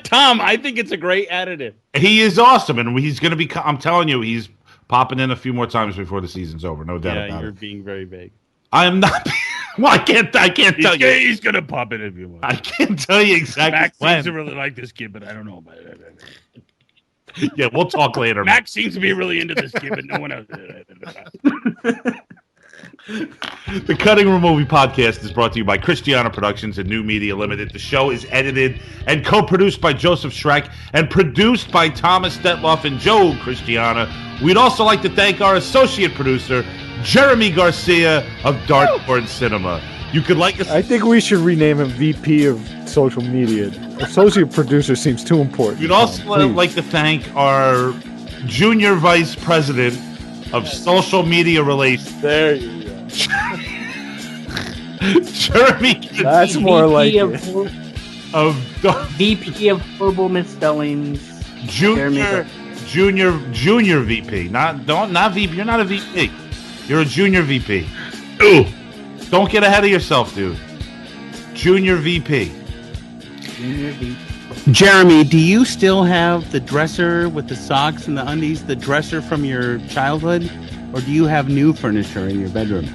Tom, I think it's a great additive. He is awesome, and he's going to be. I'm telling you, he's popping in a few more times before the season's over. No doubt Yeah, about you're it. being very vague. I am not. Well, I can't tell you. He's gonna pop it if you want. I can't tell you exactly Max seems to when. really like this kid, but I don't know about it. Yeah, we'll talk later. Max seems to be really into this kid, but no one else. The Cutting Room Movie Podcast is brought to you by Christiana Productions and New Media Limited. The show is edited and co-produced by Joseph Schreck and produced by Thomas Detloff and Joe Christiana. We'd also like to thank our associate producer, Jeremy Garcia of Dartboard Cinema. You could like us. I think we should rename him VP of social media. Associate producer seems too important. We'd also Please. like to thank our junior vice president of social media relations, There you go. Jeremy. That's more like VP of, it. of VP of horrible misspellings. junior VP. Not VP. You're not a VP. You're a junior VP. Ooh. Don't get ahead of yourself, dude. Junior VP. Junior VP. Jeremy, do you still have the dresser with the socks and the undies, the dresser from your childhood? Or do you have new furniture in your bedroom?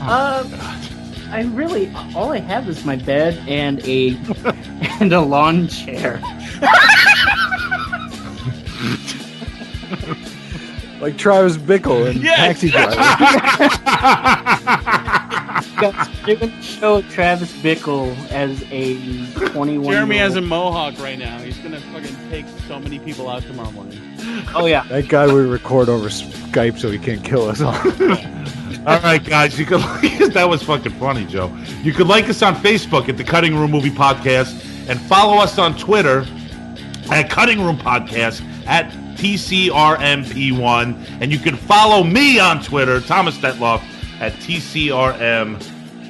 I really all I have is my bed and a lawn chair. Like Travis Bickle in Taxi Driver. They're going to show Travis Bickle as a 21. Jeremy has a mohawk right now. He's gonna fucking take so many people out tomorrow morning. Oh yeah. That guy we record over Skype so he can't kill us all. All right, guys. You could that was fucking funny, Joe. You could like us on Facebook at the Cutting Room Movie Podcast and follow us on Twitter at Cutting Room Podcast at TCRMP1, and you can follow me on Twitter, Thomas Detloff, at TCRM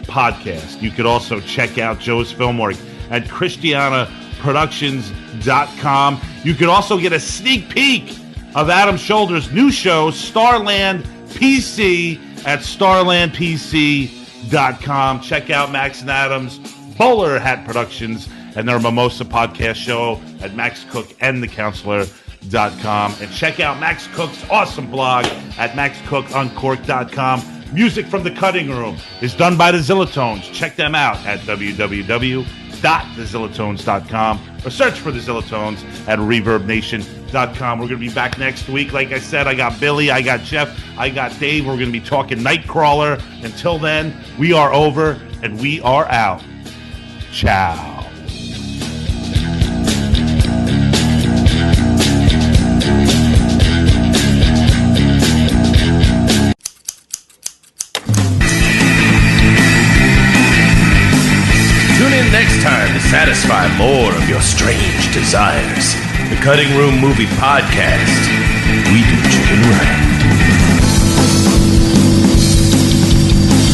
Podcast. You could also check out Joe's film work at ChristianaProductions.com. You could also get a sneak peek of Adam Shoulder's new show, Starland PC, at starlandpc.com. Check out Max and Adam's Bowler Hat Productions and their Mimosa podcast show at maxcookandthecounselor.com. And check out Max Cook's awesome blog at maxcookuncorked.com. Music from the Cutting Room is done by the Zillatones. Check them out at www.thezillatones.com or search for the Zillatones at reverbnation.com. We're going to be back next week. Like I said, I got Billy, I got Jeff, I got Dave. We're going to be talking Nightcrawler. Until then, we are over and we are out. Ciao. Tune in next time to satisfy more of your strange desires. The Cutting Room Movie Podcast. We do chicken right.